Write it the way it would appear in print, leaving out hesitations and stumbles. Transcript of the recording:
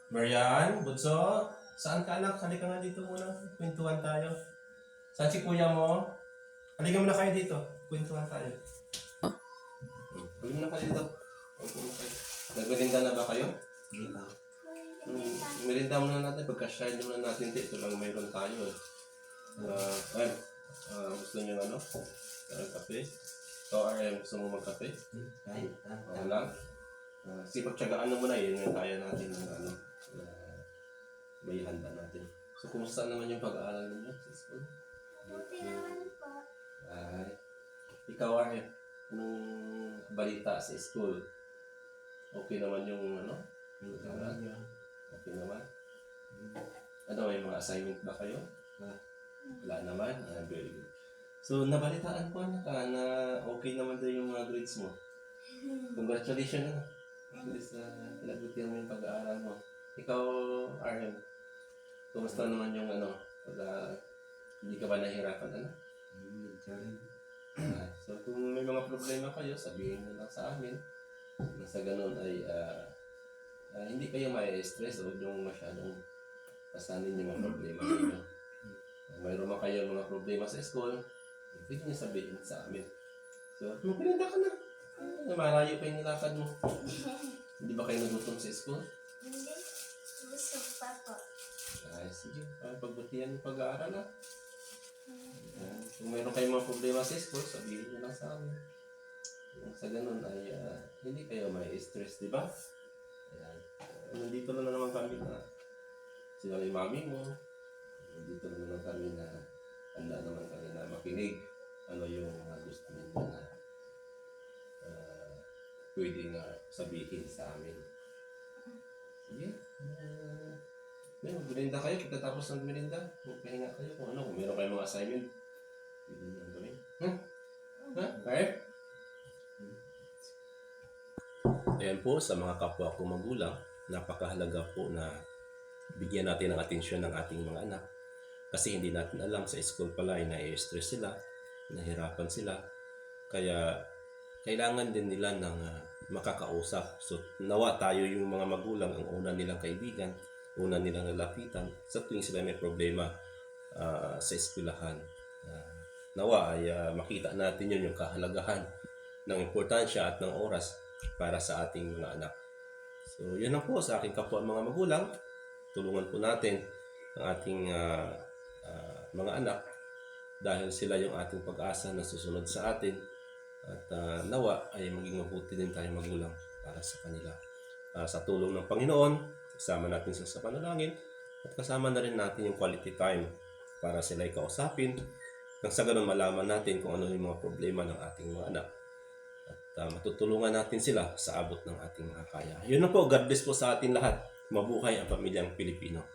Marian, Bunso, saan ka anak? Halika nga dito muna. Kwentuhan tayo. Saan si kuya mo? Halika muna kayo dito. Kwentuhan tayo. Halika muna kayo dito. Upo muna kayo. Nagmelinda na ba kayo? Hindi pa. Melinda muna natin. Pagka-shine muna natin. Ito lang mayroon tayo. Gusto niyo ano? Kape? O gusto mo magkape? Kahit Okay lang. Sipag-tsagaan na muna. Yun yung kaya natin ng ano. May handa natin. So, kumusta naman yung pag-aaral ninyo sa school? Buti naman po. Ay, ikaw anong balita sa school? Okay naman yung ano? Okay naman? Ano, may mga assignment ba kayo? Wala naman? Very good. So, nabalitaan ko na okay naman daw yung mga grades mo. Congratulations na. At least, pinagbutihan mo yung pag-aaral mo. Ikaw, RM, kumusta naman yung ano? Hindi ka ba nahihirapan, ano? So, kung may mga problema kayo, sabihin nyo lang sa amin. Nasa ganun ay hindi kayo ma-stress o yung masyadong pasanin yung mga problema ninyo. Mayroon man kayo mga problema sa school, pwede nyo sabihin sa amin. So, magpinanda ka na. Malayo pa yung nilakad mo. Hindi ba kayo nagutom sa school? Hindi. Busog pa po. Ay, sige. Pagbutihan yung pag-aaral na. Kung mayroon kayong mga problema sa school, sabihin nyo lang sa amin. Sa ganun ay hindi kayo may stress, di ba? Ayan. Nandito na naman kami na sila yung mami mo. Nandito na naman kami na handa naman kami na makinig. Ano yung gusto ninyo na pwedeng sabihin sa amin. Sige. Magmerinda kayo. Pagkatapos ng merinda, magpahinga kayo. Kung ano, kung meron kayong mga assignment, pwede nyo ang gawin. Alright? Ayan po, sa mga kapwa ko magulang, napakahalaga po na bigyan natin ng atensyon ng ating mga anak. Kasi hindi natin alam sa school pala ay na-stress sila, nahirapan sila. Kaya kailangan din nila ng makakausap. So nawa tayo yung mga magulang ang una nilang kaibigan, una nilang lalapitan sa tuwing sila may problema sa eskwelahan. Nawa ay makita natin yun, yung kahalagahan ng importansya at ng oras para sa ating mga anak. So yun lang po sa aking kapwa mga magulang. Tulungan po natin ang ating mga anak dahil sila yung ating pag-asa na susunod sa atin. At nawa ay maging mabuti din tayong magulang para sa kanila. Sa tulong ng Panginoon, kasama natin sa panalangin at kasama na rin natin yung quality time para sila kausapin nang sa ganun malaman natin kung ano yung mga problema ng ating mga anak. At matutulungan natin sila sa abot ng ating mga kaya. Yun na po, God bless po sa atin lahat. Mabuhay ang pamilyang Pilipino.